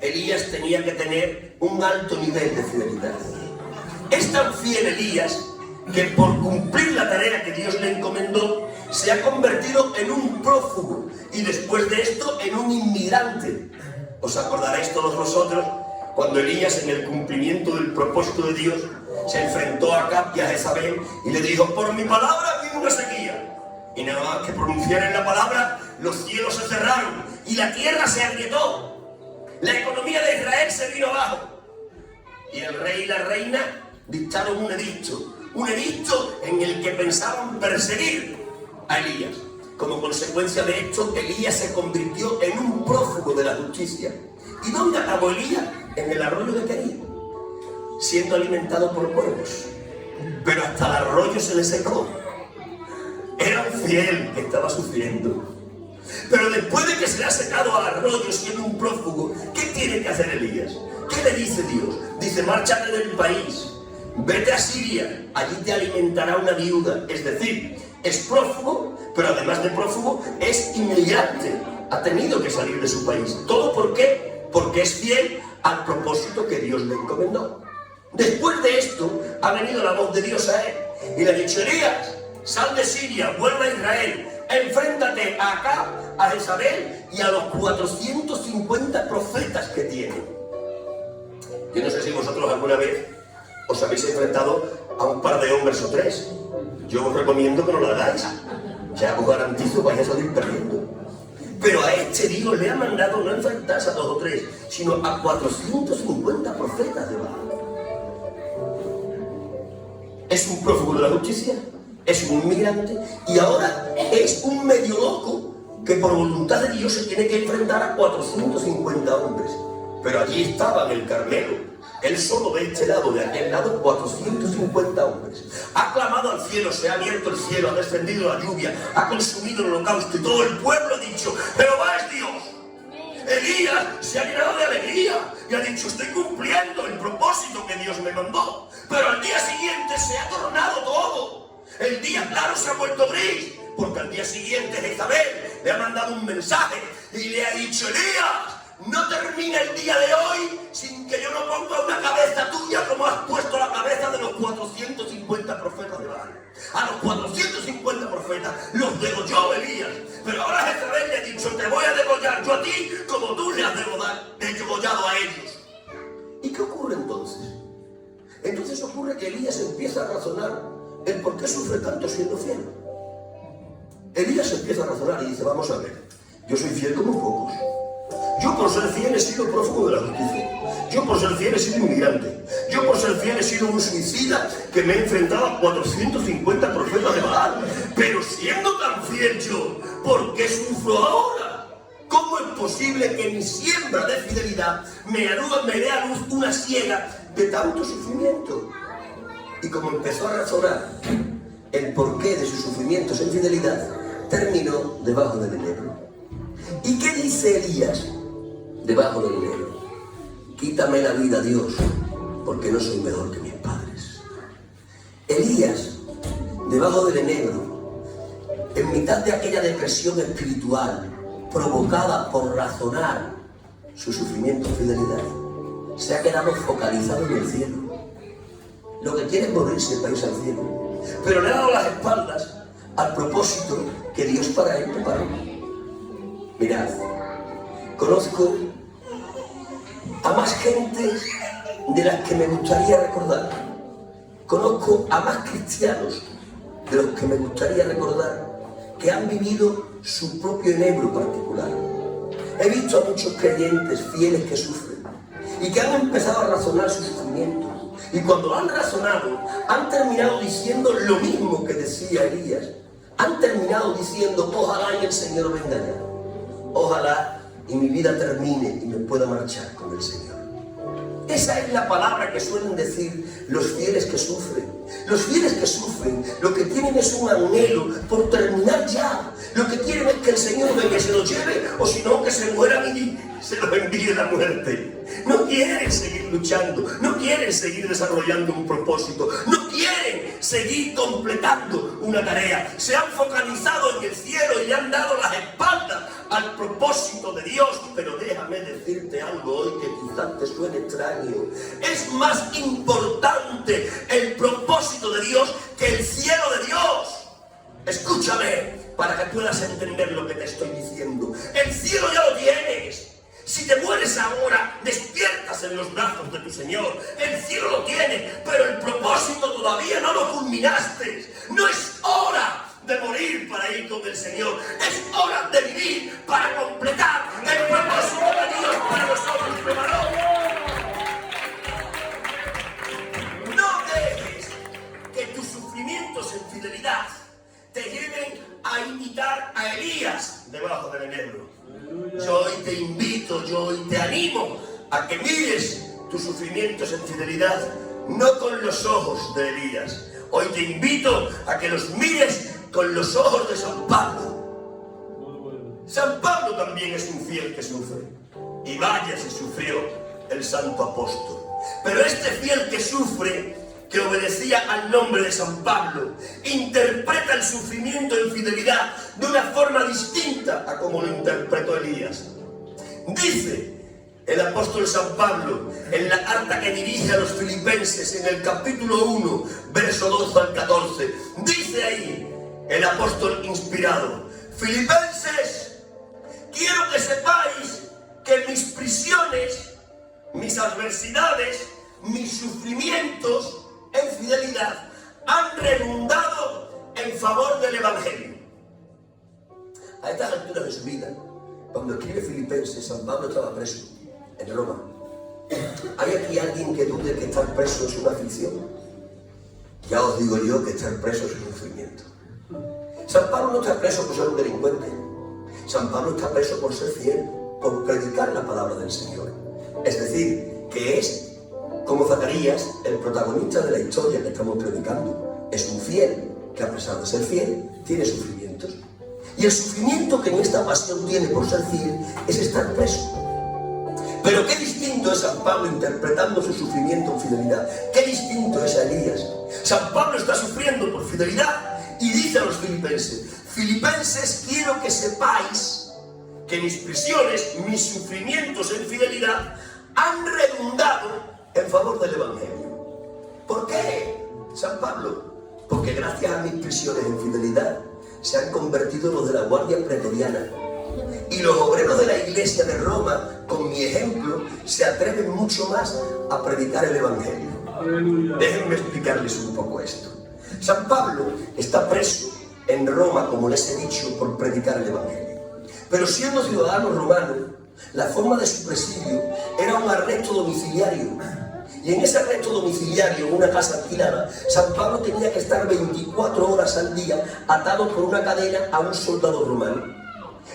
Elías tenía que tener un alto nivel de fidelidad. Es tan fiel Elías que por cumplir la tarea que Dios le encomendó, se ha convertido en un prófugo y después de esto en un inmigrante. ¿Os acordaréis todos vosotros cuando Elías, en el cumplimiento del propósito de Dios, se enfrentó a Acab y a Jezabel y le dijo: por mi palabra viene una sequía? Y nada más que pronunciar la palabra, los cielos se cerraron y la tierra se agrietó. La economía de Israel se vino abajo. Y el rey y la reina dictaron un edicto en el que pensaban perseguir a Elías. Como consecuencia de esto, Elías se convirtió en un prófugo de la justicia. ¿Y dónde acabó Elías? En el arroyo de Kerit, siendo alimentado por cuervos. Pero hasta el arroyo se le secó. Era un fiel que estaba sufriendo. Pero después de que se le ha secado al arroyo siendo un prófugo, ¿qué tiene que hacer Elías? ¿Qué le dice Dios? Dice: márchate del país, vete a Siria, allí te alimentará una viuda. Es decir, es prófugo, pero además de prófugo, es inmigrante. Ha tenido que salir de su país. ¿Todo por qué? Porque es fiel al propósito que Dios le encomendó. Después de esto, ha venido la voz de Dios a él y le ha dicho: Elías, sal de Siria, vuelve a Israel, enfréntate a Acab, a Jezabel y a los 450 profetas que tiene. Yo no sé si vosotros alguna vez os habéis enfrentado a un par de hombres o tres. Yo os recomiendo que no lo hagáis. Ya os garantizo que vais a salir perdiendo. Pero a este Dios le ha mandado no enfrentarse a 2 o 3, sino a 450 profetas de Baal. Es un prófugo de la justicia, es un inmigrante y ahora es un medio loco que por voluntad de Dios se tiene que enfrentar a 450 hombres. Pero allí estaba en el Carmelo, él solo de este lado, de aquel lado, 450 hombres. Ha clamado al cielo, se ha abierto el cielo, ha descendido la lluvia, ha consumido el holocausto y todo el pueblo ha dicho: Jehová es Dios. Elías se ha llenado de alegría y ha dicho: estoy cumpliendo el propósito que Dios me mandó. Pero al día siguiente se ha tornado todo. El día claro se ha vuelto gris, porque al día siguiente Jezabel le ha mandado un mensaje y le ha dicho: Elías, no termina el día de hoy sin que yo no ponga una cabeza tuya como has puesto la cabeza de los 450 profetas de Baal. A los 450 profetas los degolló Elías, pero ahora Jezabel le ha dicho: te voy a degollar yo a ti como tú le has degollado a ellos. ¿Y qué ocurre entonces? Entonces ocurre que Elías empieza a razonar el por qué sufre tanto siendo fiel. Elías empieza a razonar y dice: vamos a ver, yo soy fiel como pocos. Yo por ser fiel he sido prófugo de la justicia. Yo por ser fiel he sido inmigrante. Yo por ser fiel he sido un suicida que me he enfrentado a 450 profetas de Baal. Pero siendo tan fiel yo, ¿por qué sufro ahora? ¿Cómo es posible que mi siembra de fidelidad me dé a luz una siega de tanto sufrimiento? Y como empezó a razonar el porqué de sus sufrimientos en fidelidad, terminó debajo del enebro. ¿Y qué dice Elías debajo del enebro? Quítame la vida, Dios, porque no soy mejor que mis padres. Elías, debajo del enebro, en mitad de aquella depresión espiritual provocada por razonar su sufrimiento en fidelidad, se ha quedado focalizado en el cielo. Lo que quiere es morirse para irse al cielo, pero le ha dado las espaldas al propósito que Dios para él preparó. Mirad, conozco a más gente de las que me gustaría recordar. Conozco a más cristianos de los que me gustaría recordar que han vivido su propio enebro particular. He visto a muchos creyentes fieles que sufren y que han empezado a razonar su sufrimiento. Y cuando han razonado, han terminado diciendo lo mismo que decía Elías. Han terminado diciendo, ojalá y el Señor venga ya. Ojalá y mi vida termine y me pueda marchar con el Señor. Esa es la palabra que suelen decir los fieles que sufren. Los fieles que sufren lo que tienen es un anhelo por terminar ya. Lo que quieren es que el Señor venga y se los lleve, o si no, que se mueran y se los envíe la muerte. No quieren seguir luchando, no quieren seguir desarrollando un propósito, no quieren seguir completando una tarea. Se han focalizado en el cielo y le han dado las espaldas al propósito de Dios. Pero déjame decirte algo hoy que quizás te suene extraño. Es más importante el propósito de Dios que el cielo de Dios. Escúchame para que puedas entender lo que te estoy diciendo. El cielo ya lo tienes. Si te mueres ahora, despiertas en los brazos de tu Señor. El cielo lo tienes, pero el propósito todavía no lo culminaste. No es hora de morir para ir con el Señor. Es hora de vivir para completar el propósito de Dios para nosotros. No dejes que tus sufrimientos en fidelidad te lleven a imitar a Elías debajo del enebro. Yo hoy te invito, yo hoy te animo a que mires tus sufrimientos en fidelidad, no con los ojos de Elías. Hoy te invito a que los mires con los ojos de San Pablo. San Pablo también es un fiel que sufre. Y vaya si sufrió el santo apóstol. Pero este fiel que sufre, que obedecía al nombre de San Pablo, interpreta el sufrimiento en fidelidad de una forma distinta a como lo interpretó Elías. Dice el apóstol San Pablo en la carta que dirige a los filipenses en el capítulo 1, verso 12 al 14, dice ahí el apóstol inspirado: Filipenses, quiero que sepáis que mis prisiones, mis adversidades, mis sufrimientos en fidelidad han redundado en favor del Evangelio. A estas alturas de su vida, cuando escribe Filipenses, San Pablo estaba preso en Roma. ¿Hay aquí alguien que dude que estar preso es una aflicción? Ya os digo yo que estar preso es un sufrimiento. San Pablo no está preso por ser un delincuente. San Pablo está preso por ser fiel, por predicar la palabra del Señor. Es decir, que es, como Zacarías, el protagonista de la historia que estamos predicando. Es un fiel que, a pesar de ser fiel, tiene sufrimientos. Y el sufrimiento que en esta pasión tiene por ser fiel es estar preso. Pero qué distinto es San Pablo interpretando su sufrimiento en fidelidad. Qué distinto es a Elías. San Pablo está sufriendo por fidelidad y dice a los filipenses: Filipenses, quiero que sepáis que mis prisiones, mis sufrimientos en fidelidad han redundado en favor del Evangelio. ¿Por qué, San Pablo? Porque gracias a mis prisiones en fidelidad se han convertido los de la Guardia Pretoriana. Y los obreros de la Iglesia de Roma, con mi ejemplo, se atreven mucho más a predicar el Evangelio. Aleluya. Déjenme explicarles un poco esto. San Pablo está preso en Roma, como les he dicho, por predicar el Evangelio. Pero siendo ciudadano romano, la forma de su presidio era un arresto domiciliario. Y en ese arresto domiciliario, en una casa alquilada, San Pablo tenía que estar 24 horas al día atado por una cadena a un soldado romano.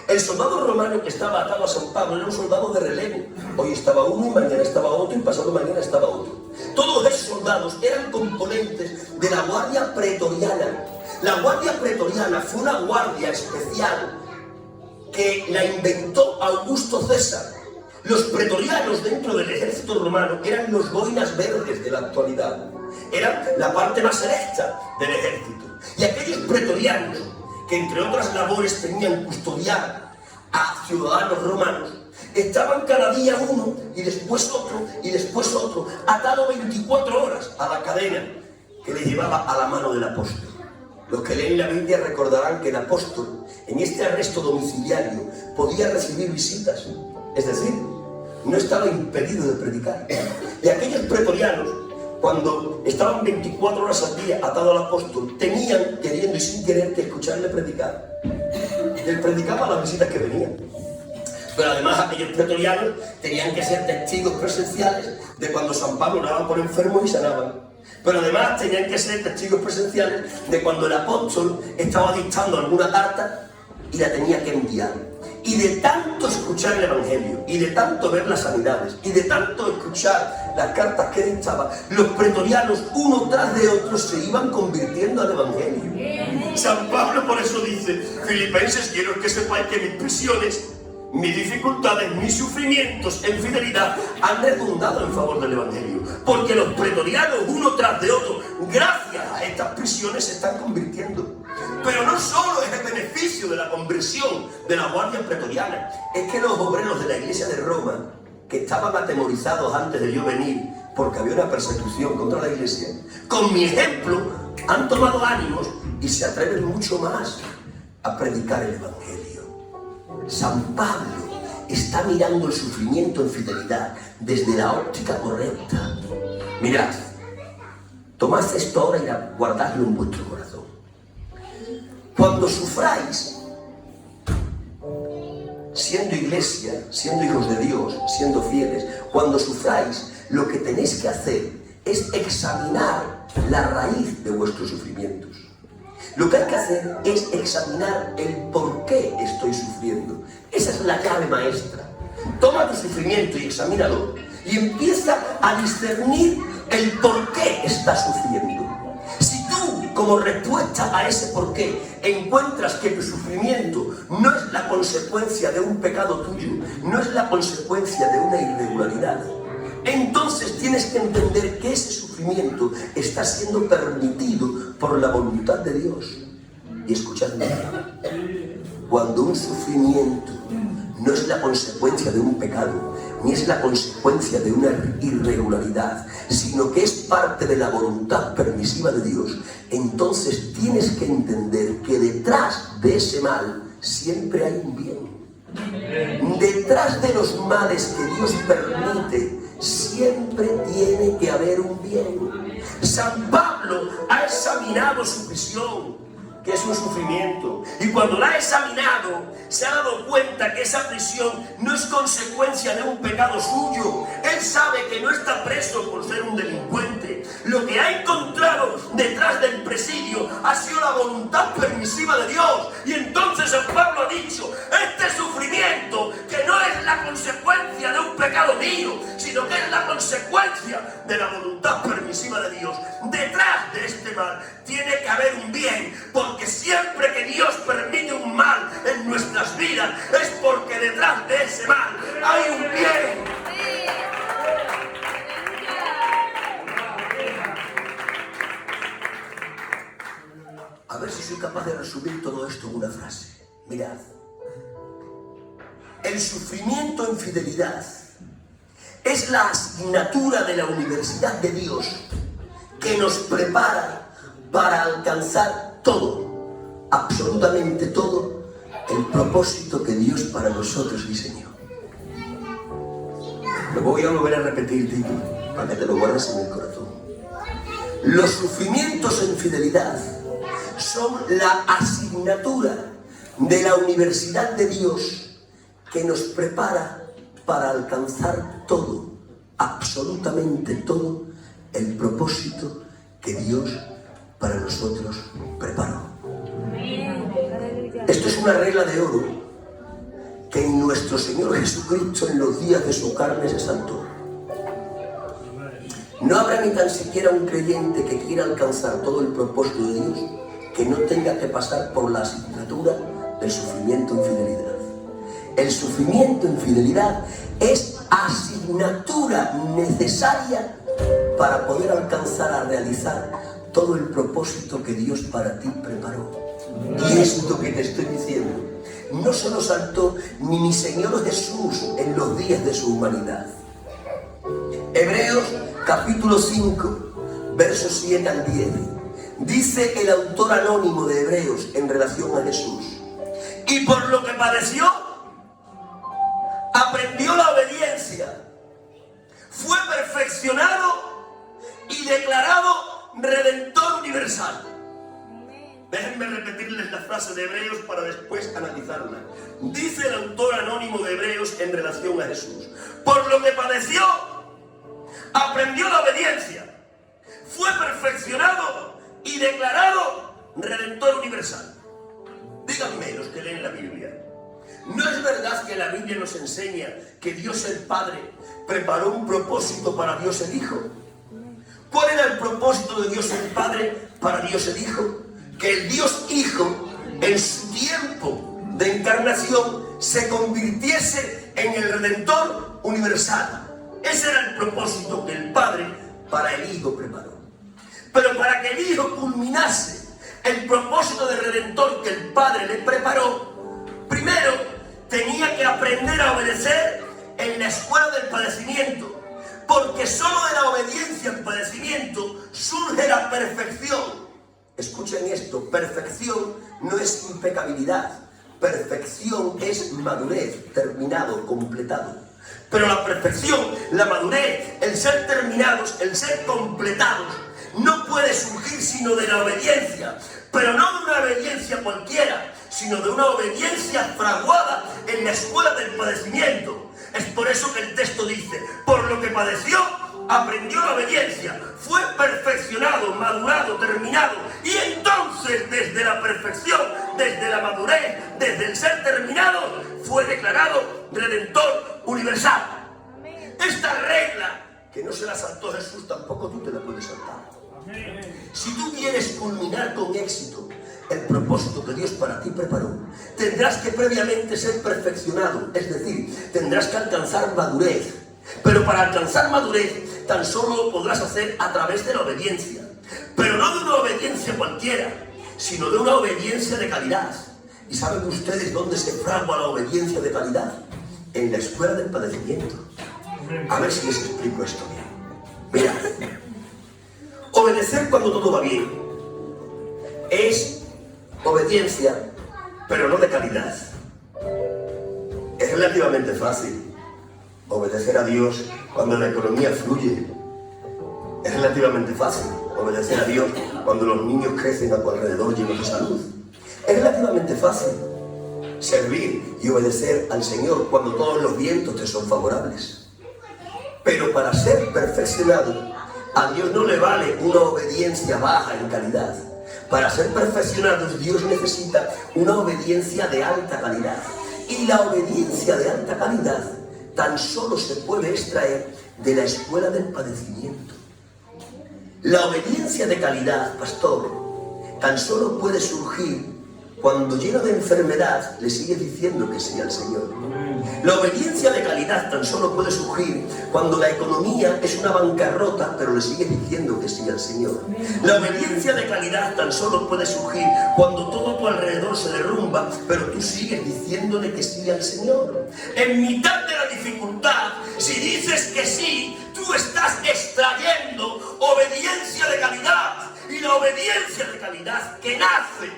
El soldado romano que estaba atado a San Pablo era un soldado de relevo. Hoy estaba uno y mañana estaba otro y pasado mañana estaba otro. Todos esos soldados eran componentes de la Guardia Pretoriana. La Guardia Pretoriana fue una guardia especial que la inventó Augusto César. Los pretorianos dentro del ejército romano eran los boinas verdes de la actualidad. Eran la parte más selecta del ejército. Y aquellos pretorianos que que entre otras labores tenían custodiar a ciudadanos romanos, estaban cada día uno y después otro y después otro, atado 24 horas a la cadena que le llevaba a la mano del apóstol. Los que leen la Biblia recordarán que el apóstol en este arresto domiciliario podía recibir visitas, es decir, no estaba impedido de predicar. Y aquellos pretorianos, cuando estaban 24 horas al día atado al apóstol, tenían, queriendo y sin querer, que escucharle predicar. Él predicaba las visitas que venían. Pero además aquellos pretorianos tenían que ser testigos presenciales de cuando San Pablo oraba por enfermos y sanaban. Pero además tenían que ser testigos presenciales de cuando el apóstol estaba dictando alguna carta y la tenía que enviar. Y de tanto escuchar el Evangelio, y de tanto ver las sanidades, y de tanto escuchar las cartas que dictaba, los pretorianos, uno tras de otro, se iban convirtiendo al Evangelio. San Pablo por eso dice: Filipenses, quiero que sepáis que mis prisiones, mis dificultades, mis sufrimientos en fidelidad han redundado en favor del Evangelio, porque los pretorianos, uno tras de otro, gracias a estas prisiones, se están convirtiendo. Pero no solo es el beneficio de la conversión de la guardia pretoriana, es que los obreros de la iglesia de Roma, que estaban atemorizados antes de yo venir porque había una persecución contra la iglesia, con mi ejemplo han tomado ánimos y se atreven mucho más a predicar el Evangelio. San Pablo está mirando el sufrimiento en fidelidad desde la óptica correcta. Mirad, tomad esto ahora y guardadlo en vuestro corazón. Cuando sufráis, siendo iglesia, siendo hijos de Dios, siendo fieles, cuando sufráis, lo que tenéis que hacer es examinar la raíz de vuestros sufrimientos. Lo que hay que hacer es examinar el por qué estoy sufriendo. Esa es la clave maestra. Toma tu sufrimiento y examínalo. Y empieza a discernir el por qué estás sufriendo. Si tú, como respuesta a ese por qué, encuentras que tu sufrimiento no es la consecuencia de un pecado tuyo, no es la consecuencia de una irregularidad, entonces tienes que entender que ese sufrimiento está siendo permitido por la voluntad de Dios. Y escuchadme, cuando un sufrimiento no es la consecuencia de un pecado, ni es la consecuencia de una irregularidad, sino que es parte de la voluntad permisiva de Dios, entonces tienes que entender que detrás de ese mal siempre hay un bien. Detrás de los males que Dios permite, siempre tiene que haber un bien. San Pablo ha examinado su prisión, que es un sufrimiento, y cuando la ha examinado se ha dado cuenta que esa prisión no es consecuencia de un pecado suyo. Él sabe que no está preso por ser un delincuente. Lo que ha encontrado detrás del presidio ha sido la voluntad permisiva de Dios, y entonces San Pablo ha dicho: este sufrimiento, que no es la consecuencia de un pecado mío, sino que es la consecuencia de la voluntad permisiva de Dios, detrás de este mal tiene que haber un bien, porque siempre que Dios permite un mal en nuestras vidas es porque detrás de ese mal hay un bien. A ver si soy capaz de resumir todo esto en una frase. Mirad, el sufrimiento en fidelidad es la asignatura de la universidad de Dios que nos prepara para alcanzar todo, absolutamente todo, el propósito que Dios para nosotros diseñó. Lo voy a volver a repetir, Tito, para que te lo guardes en el corazón. Los sufrimientos en fidelidad son la asignatura de la universidad de Dios que nos prepara para alcanzar todo, absolutamente todo, el propósito que Dios para nosotros preparó. Esto es una regla de oro que en nuestro Señor Jesucristo, en los días de su carne, se saltó. No habrá ni tan siquiera un creyente que quiera alcanzar todo el propósito de Dios que no tenga que pasar por la asignatura del sufrimiento en fidelidad. El sufrimiento en fidelidad es asignatura necesaria para poder alcanzar a realizar todo el propósito que Dios para ti preparó. Y esto que te estoy diciendo no solo saltó ni mi Señor Jesús en los días de su humanidad. Hebreos capítulo 5, versos 7 al 10. Dice el autor anónimo de Hebreos en relación a Jesús: y por lo que padeció, aprendió la obediencia, fue perfeccionado y declarado Redentor universal. Déjenme repetirles la frase de Hebreos para después analizarla. Dice el autor anónimo de Hebreos en relación a Jesús: por lo que padeció, aprendió la obediencia, fue perfeccionado y declarado Redentor universal. Díganme los que leen la Biblia, ¿no es verdad que la Biblia nos enseña que Dios el Padre preparó un propósito para Dios el Hijo? ¿Cuál era el propósito de Dios el Padre para Dios el Hijo? Que el Dios Hijo, en su tiempo de encarnación, se convirtiese en el Redentor universal. Ese era el propósito que el Padre para el Hijo preparó. Pero para que el Hijo culminase el propósito de Redentor que el Padre le preparó, primero tenía que aprender a obedecer en la escuela del padecimiento, porque solo de la obediencia al padecimiento surge la perfección. Escuchen esto: perfección no es impecabilidad, perfección es madurez, terminado, completado. Pero la perfección, la madurez, el ser terminados, el ser completados, no puede surgir sino de la obediencia, pero no de una obediencia cualquiera, sino de una obediencia fraguada en la escuela del padecimiento. Es por eso que el texto dice: por lo que padeció, aprendió la obediencia, fue perfeccionado, madurado, terminado, y entonces desde la perfección, desde la madurez, desde el ser terminado, fue declarado Redentor universal. Esta regla, que no se la saltó Jesús, tampoco tú te la puedes saltar. Si tú quieres culminar con éxito el propósito que Dios para ti preparó, tendrás que previamente ser perfeccionado, es decir, tendrás que alcanzar madurez. Pero para alcanzar madurez tan solo lo podrás hacer a través de la obediencia, pero no de una obediencia cualquiera, sino de una obediencia de calidad. ¿Y saben ustedes dónde se fragua la obediencia de calidad? En la escuela del padecimiento. A ver si les explico esto bien. Mira, obedecer cuando todo va bien es obediencia, pero no de calidad. Es relativamente fácil obedecer a Dios cuando la economía fluye. Es relativamente fácil obedecer a Dios cuando los niños crecen a tu alrededor llenos de salud. Es relativamente fácil servir y obedecer al Señor cuando todos los vientos te son favorables. Pero para ser perfeccionado, a Dios no le vale una obediencia baja en calidad. Para ser perfeccionados, Dios necesita una obediencia de alta calidad. Y la obediencia de alta calidad tan solo se puede extraer de la escuela del padecimiento. La obediencia de calidad, pastor, tan solo puede surgir cuando lleno de enfermedad le sigues diciendo que sí al Señor. La obediencia de calidad tan solo puede surgir cuando la economía es una bancarrota, pero le sigues diciendo que sí al Señor. La obediencia de calidad tan solo puede surgir cuando todo a tu alrededor se derrumba, pero tú sigues diciéndole que sí al Señor. En mitad de la dificultad, si dices que sí, tú estás extrayendo obediencia de calidad. Y la obediencia de calidad que nace